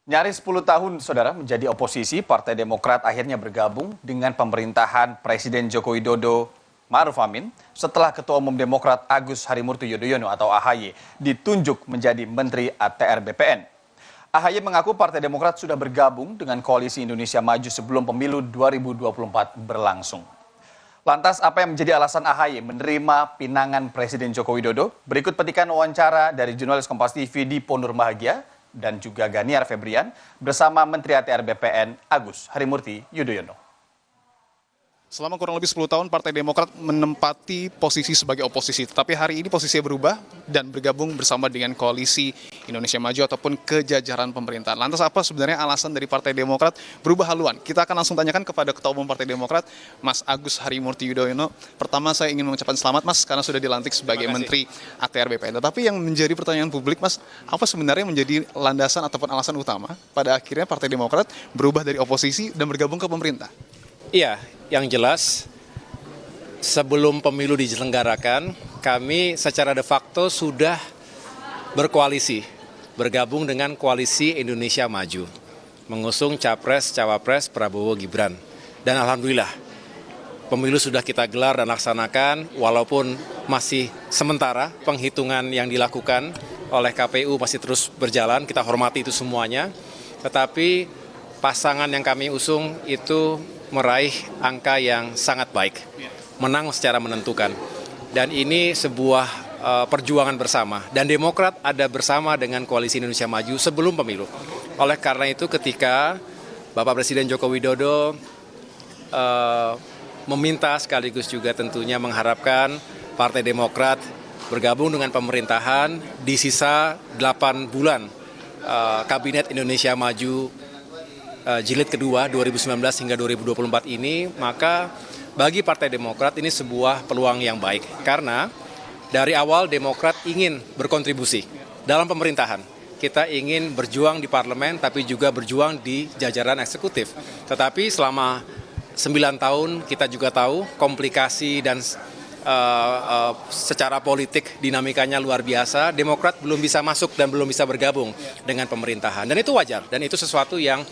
Nyaris 10 tahun, Saudara, menjadi oposisi, Partai Demokrat akhirnya bergabung dengan pemerintahan Presiden Joko Widodo Ma'ruf Amin setelah Ketua Umum Demokrat Agus Harimurti Yudhoyono atau AHY ditunjuk menjadi Menteri ATR BPN. AHY mengaku Partai Demokrat sudah bergabung dengan Koalisi Indonesia Maju sebelum pemilu 2024 berlangsung. Lantas apa yang menjadi alasan AHY menerima pinangan Presiden Joko Widodo? Berikut petikan wawancara dari jurnalis Kompas TV Dipo Nurbahagia dan juga Ganiar Febrian bersama Menteri ATR BPN Agus Harimurti Yudhoyono. Selama kurang lebih 10 tahun Partai Demokrat menempati posisi sebagai oposisi. Tetapi hari ini posisinya berubah dan bergabung bersama dengan Koalisi Indonesia Maju ataupun kejajaran pemerintahan. Lantas apa sebenarnya alasan dari Partai Demokrat berubah haluan? Kita akan langsung tanyakan kepada Ketua Umum Partai Demokrat, Mas Agus Harimurti Yudhoyono. Pertama saya ingin mengucapkan selamat Mas karena sudah dilantik sebagai Menteri ATR BPN. Tetapi yang menjadi pertanyaan publik Mas, apa sebenarnya menjadi landasan ataupun alasan utama pada akhirnya Partai Demokrat berubah dari oposisi dan bergabung ke pemerintah? Iya, yang jelas sebelum pemilu diselenggarakan, kami secara de facto sudah berkoalisi, bergabung dengan Koalisi Indonesia Maju, mengusung Capres-Cawapres Prabowo Gibran. Dan alhamdulillah, pemilu sudah kita gelar dan laksanakan, walaupun masih sementara penghitungan yang dilakukan oleh KPU masih terus berjalan, kita hormati itu semuanya, tetapi pasangan yang kami usung itu meraih angka yang sangat baik, menang secara menentukan. Dan ini sebuah perjuangan bersama. Dan Demokrat ada bersama dengan Koalisi Indonesia Maju sebelum pemilu. Oleh karena itu ketika Bapak Presiden Joko Widodo meminta sekaligus juga tentunya mengharapkan Partai Demokrat bergabung dengan pemerintahan di sisa 8 bulan Kabinet Indonesia Maju jilid kedua 2019 hingga 2024 ini, maka bagi Partai Demokrat ini sebuah peluang yang baik. Karena dari awal Demokrat ingin berkontribusi dalam pemerintahan. Kita ingin berjuang di parlemen tapi juga berjuang di jajaran eksekutif. Tetapi selama 9 tahun kita juga tahu komplikasi dan secara politik dinamikanya luar biasa, Demokrat belum bisa masuk dan belum bisa bergabung dengan pemerintahan. Dan itu wajar, dan itu sesuatu yang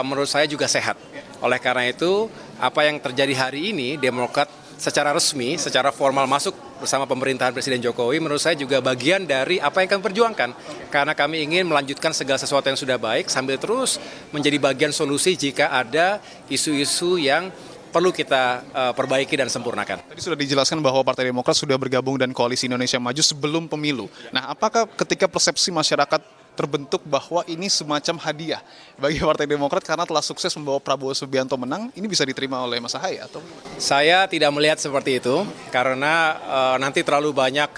menurut saya juga sehat. Oleh karena itu, apa yang terjadi hari ini, Demokrat secara resmi, secara formal masuk bersama pemerintahan Presiden Jokowi, menurut saya juga bagian dari apa yang kami perjuangkan. Karena kami ingin melanjutkan segala sesuatu yang sudah baik, sambil terus menjadi bagian solusi jika ada isu-isu yang perlu kita perbaiki dan sempurnakan. Tadi sudah dijelaskan bahwa Partai Demokrat sudah bergabung dan Koalisi Indonesia Maju sebelum pemilu. Nah, apakah ketika persepsi masyarakat terbentuk bahwa ini semacam hadiah bagi Partai Demokrat karena telah sukses membawa Prabowo Subianto menang, ini bisa diterima oleh Mas AHY atau? Saya tidak melihat seperti itu karena nanti terlalu banyak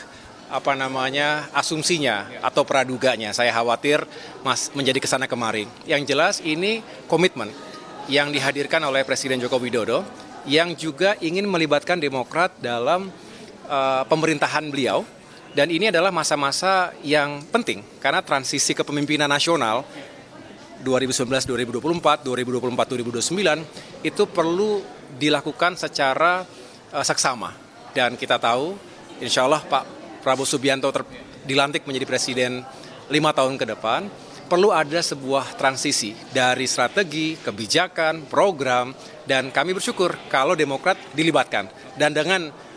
asumsinya atau praduganya. Saya khawatir menjadi kesana kemari. Yang jelas ini komitmen yang dihadirkan oleh Presiden Joko Widodo yang juga ingin melibatkan Demokrat dalam pemerintahan beliau. Dan ini adalah masa-masa yang penting karena transisi kepemimpinan nasional 2019-2024, 2024-2029 itu perlu dilakukan secara seksama. Dan kita tahu insya Allah Pak Prabowo Subianto dilantik menjadi presiden 5 tahun ke depan, perlu ada sebuah transisi dari strategi, kebijakan, program, dan kami bersyukur kalau Demokrat dilibatkan. Dan dengan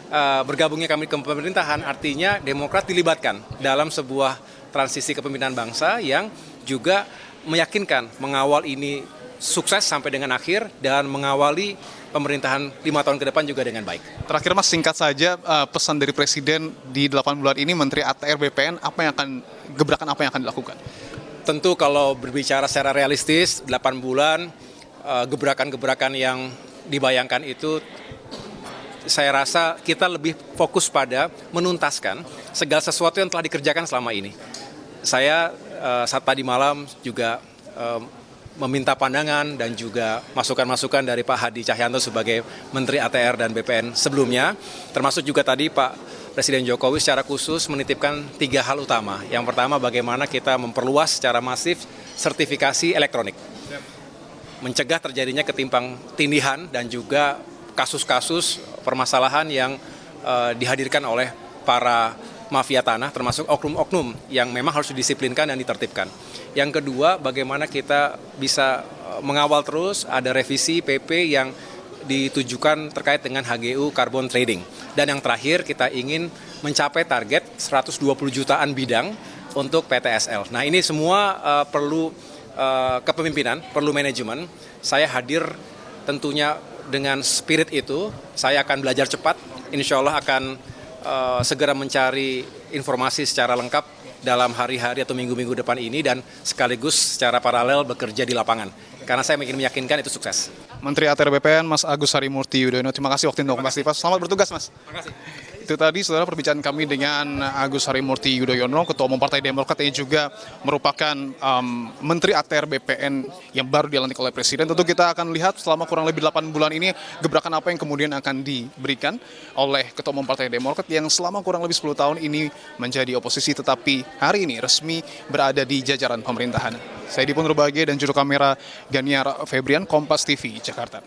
bergabungnya kami ke pemerintahan artinya Demokrat dilibatkan dalam sebuah transisi kepemimpinan bangsa yang juga meyakinkan mengawal ini sukses sampai dengan akhir dan mengawali pemerintahan 5 tahun ke depan juga dengan baik. Terakhir Mas, singkat saja pesan dari Presiden di 8 bulan ini Menteri ATR BPN, gebrakan apa yang akan dilakukan? Tentu kalau berbicara secara realistis 8 bulan gebrakan-gebrakan yang dibayangkan itu saya rasa kita lebih fokus pada menuntaskan segala sesuatu yang telah dikerjakan selama ini. Saya saat tadi malam juga meminta pandangan dan juga masukan-masukan dari Pak Hadi Cahyanto sebagai Menteri ATR dan BPN sebelumnya, termasuk juga tadi Pak Presiden Jokowi secara khusus menitipkan 3 hal utama. Yang pertama, bagaimana kita memperluas secara masif sertifikasi elektronik, mencegah terjadinya ketimpang tindihan dan juga kasus-kasus permasalahan yang dihadirkan oleh para mafia tanah, termasuk oknum-oknum yang memang harus didisiplinkan dan ditertibkan. Yang kedua, bagaimana kita bisa mengawal terus ada revisi PP yang ditujukan terkait dengan HGU carbon trading. Dan yang terakhir, kita ingin mencapai target 120 jutaan bidang untuk PTSL. Nah, ini semua perlu kepemimpinan, perlu manajemen. Saya hadir tentunya dengan spirit itu. Saya akan belajar cepat, insya Allah akan segera mencari informasi secara lengkap dalam hari-hari atau minggu-minggu depan ini dan sekaligus secara paralel bekerja di lapangan. Karena saya ingin meyakinkan itu sukses. Menteri ATR BPN Mas Agus Harimurti Yudhoyono, terima kasih waktu untuk Kompas TV. Selamat bertugas, Mas. Terima kasih. Itu tadi saudara perbincangan kami dengan Agus Harimurti Yudhoyono, Ketua Umum Partai Demokrat yang juga merupakan Menteri ATR BPN yang baru dilantik oleh Presiden. Tentu kita akan lihat selama kurang lebih 8 bulan ini gebrakan apa yang kemudian akan diberikan oleh Ketua Umum Partai Demokrat yang selama kurang lebih 10 tahun ini menjadi oposisi tetapi hari ini resmi berada di jajaran pemerintahan. Saya Dipun Rubage dan juru kamera Ganiar Febrian, Kompas TV, Jakarta.